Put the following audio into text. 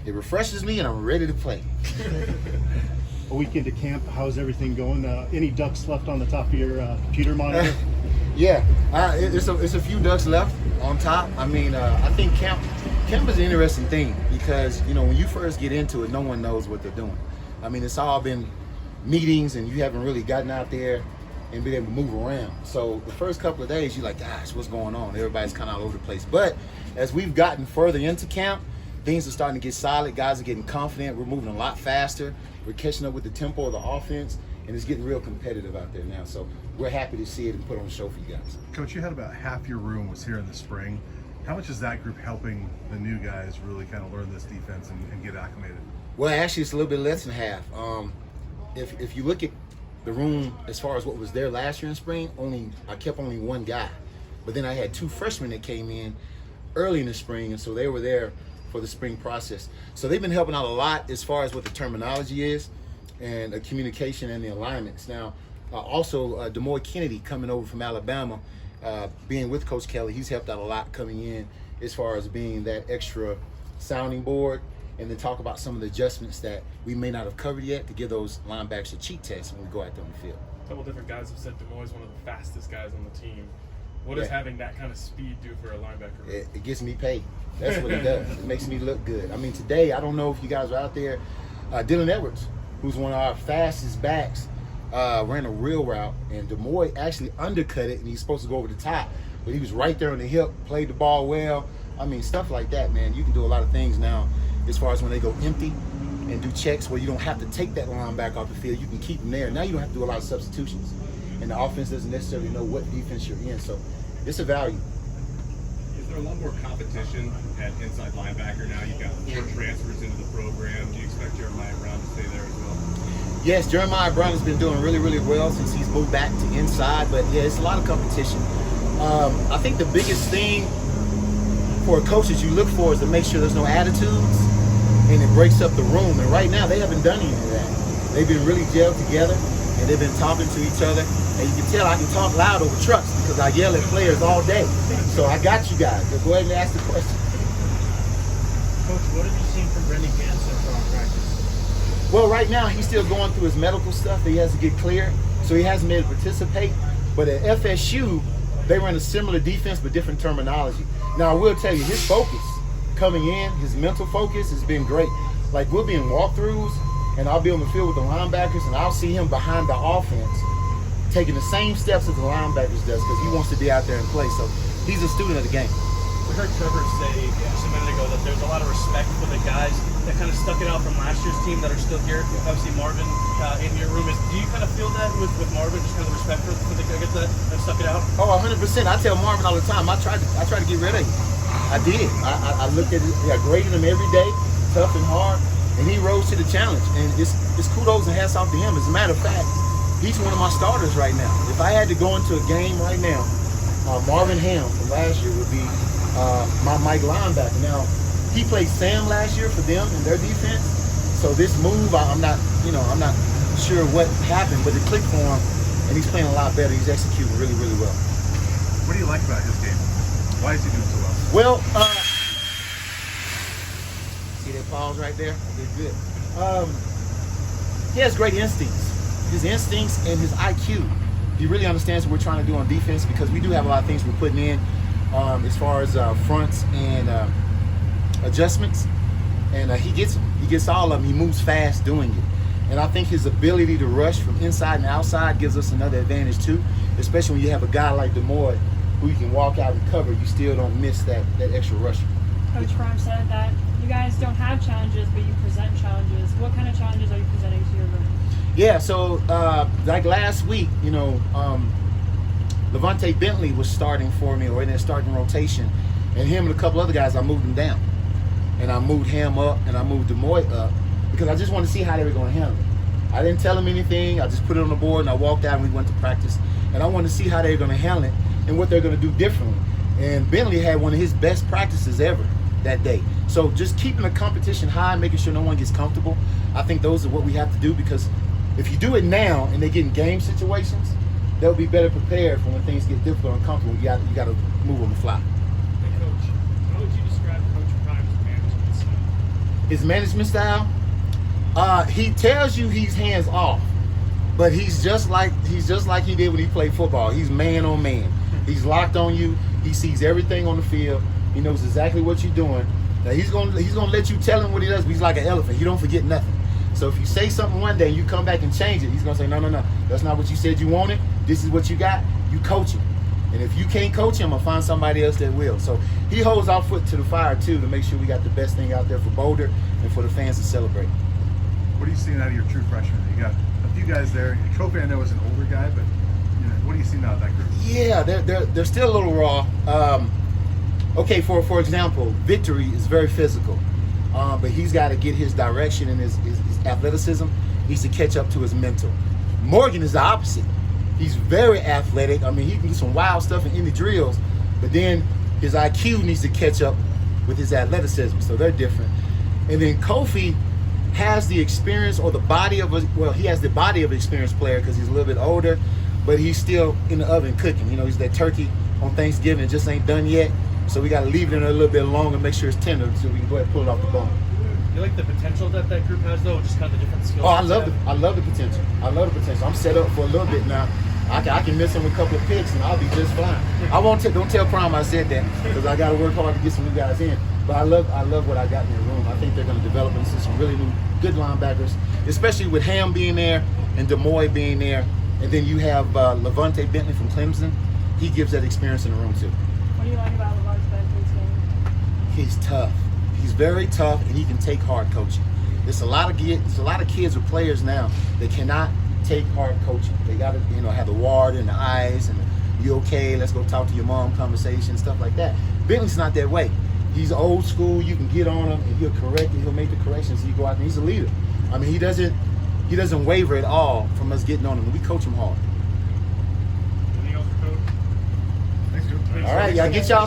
It refreshes me, and I'm ready to play. A week into camp, how's everything going? Any ducks left on the top of your computer monitor? Yeah, it's a few ducks left on top. I mean, I think camp is an interesting thing because, you know, when you first get into it, no one knows what they're doing. I mean, it's all been meetings and you haven't really gotten out there and been able to move around. So the first couple of days, you're like, gosh, what's going on? Everybody's kind of all over the place. But as we've gotten further into camp, things are starting to get solid. Guys are getting confident. We're moving a lot faster. We're catching up with the tempo of the offense, and it's getting real competitive out there now. So we're happy to see it and put on a show for you guys. Coach, you had about half your room was here in the spring. How much is that group helping the new guys really kind of learn this defense and get acclimated? Well, actually, it's a little bit less than half. If you look at the room as far as what was there last year in spring, I kept only one guy. But then I had 2 freshmen that came in early in the spring, and so they were there for the spring process. So they've been helping out a lot as far as what the terminology is and the communication and the alignments. Now, also Demoy Kennedy coming over from Alabama, being with Coach Kelly, he's helped out a lot coming in as far as being that extra sounding board and then talk about some of the adjustments that we may not have covered yet to give those linebackers a cheat test when we go out there on the field. A couple different guys have said Demoy's one of the fastest guys on the team. What does having that kind of speed do for a linebacker? It gets me paid. That's what it does. It makes me look good. I mean, today, I don't know if you guys are out there, Dylan Edwards, who's one of our fastest backs, ran a real route, and Demoy actually undercut it, and he's supposed to go over the top, but he was right there on the hip, played the ball well. I mean, stuff like that, man. You can do a lot of things now as far as when they go empty and do checks where you don't have to take that linebacker off the field. You can keep them there. Now you don't have to do a lot of substitutions, and the offense doesn't necessarily know what defense you're in, so it's a value. Is there a lot more competition at inside linebacker now? You've got 4 transfers into the program. Do you expect Jeremiah Brown to stay there as well? Yes, Jeremiah Brown has been doing really, really well since he's moved back to inside, but yeah, it's a lot of competition. I think the biggest thing for coaches you look for is to make sure there's no attitudes and it breaks up the room. And right now, they haven't done any of that. They've been really gelled together and they've been talking to each other. And you can tell I can talk loud over trucks because I yell at players all day. So I got you guys. So go ahead and ask the question. Coach, what have you seen from Brendan Gant so far in practice? Well, right now he's still going through his medical stuff that he has to get cleared, so he hasn't been able to participate. But at FSU, they run a similar defense but different terminology. Now, I will tell you, his focus coming in, his mental focus has been great. Like, we'll be in walkthroughs, and I'll be on the field with the linebackers, and I'll see him behind the offense taking the same steps as the linebackers does because he wants to be out there and play. So he's a student of the game. We heard Trevor say just a minute ago that there's a lot of respect for the guys that kind of stuck it out from last year's team that are still here. Obviously, Marvin in your room. Do you kind of feel that with Marvin, just kind of respect for the guys that stuck it out? Oh, 100%. I tell Marvin all the time, I tried to get rid of him. I did. I looked at it, I graded him every day, tough and hard, and he rose to the challenge. And it's kudos and hats off to him. As a matter of fact, he's one of my starters right now. If I had to go into a game right now, Marvin Ham from last year would be my Mike linebacker. Now, he played Sam last year for them in their defense. So this move, I'm not sure what happened, but it clicked for him, and he's playing a lot better. He's executing really, really well. What do you like about his game? Why is he doing so well? Well, see that pause right there? I did good. He has great instincts. His instincts and his IQ. He really understands what we're trying to do on defense because we do have a lot of things we're putting in as far as fronts and adjustments. And he gets them. He gets all of them. He moves fast doing it. And I think his ability to rush from inside and outside gives us another advantage too, especially when you have a guy like Demoy who you can walk out and cover. You still don't miss that extra rusher. Coach Fromm said that you guys don't have challenges, but you present challenges. What kind of challenges are you presenting to your room? Yeah, so like last week, Levante Bentley was starting for me or in their starting rotation, and him and a couple other guys, I moved them down. And I moved Ham up and I moved Demoy up because I just wanted to see how they were going to handle it. I didn't tell them anything. I just put it on the board and I walked out and we went to practice. And I wanted to see how they were going to handle it and what they're going to do differently. And Bentley had one of his best practices ever that day. So just keeping the competition high, making sure no one gets comfortable, I think those are what we have to do because if you do it now and they get in game situations, they'll be better prepared for when things get difficult and uncomfortable. You got to move on the fly. Hey, Coach, how would you describe Coach Prime's management style? his management style, he tells you he's hands off, but he's just like he did when he played football. He's man on man. He's locked on you. He sees everything on the field. He knows exactly what you're doing. Now he's gonna let you tell him what he does, but he's like an elephant. He don't forget nothing. So if you say something one day and you come back and change it, he's gonna say, no, that's not what you said you wanted. This is what you got. You coach him. And if you can't coach him, I'll find somebody else that will. So he holds our foot to the fire too to make sure we got the best thing out there for Boulder and for the fans to celebrate. What are you seeing out of your true freshmen? You got a few guys there. Kofi, I know, is an older guy, but what do you see now of that group? Yeah, they're still a little raw. Okay, for example, Victory is very physical, but he's got to get his direction and his athleticism. He needs to catch up to his mental. Morgan is the opposite. He's very athletic. I mean, he can do some wild stuff in the drills, but then his IQ needs to catch up with his athleticism. So they're different. And then Kofi has the experience or the body of he has the body of an experienced player because he's a little bit older, but he's still in the oven cooking. You know, he's that turkey on Thanksgiving, it just ain't done yet. So we got to leave it in there a little bit longer, make sure it's tender, so we can go ahead and pull it off the bone. You like the potential that group has, though, just kind of the different skills? Oh, I love the potential. I love the potential. I'm set up for a little bit now. I can miss him with a couple of picks and I'll be just fine. Don't tell Prime I said that because I got to work hard to get some new guys in. But I love what I got in the room. I think they're going to develop into some really new good linebackers, especially with Ham being there and DeMoy being there. And then you have Levante Bentley from Clemson. He gives that experience in the room too. What do you like about Levante Bentley's game? He's tough. He's very tough, and he can take hard coaching. There's a lot of kids or players now that cannot take hard coaching. They got to have the ward and the eyes and you okay? Let's go talk to your mom conversation, stuff like that. Bentley's not that way. He's old school. You can get on him and he'll correct it. He'll make the corrections. So you go out and he's a leader. I mean, he doesn't waver at all from us getting on him. We coach him hard. Anything else for Coach? Thanks, Joe. All right, y'all get y'all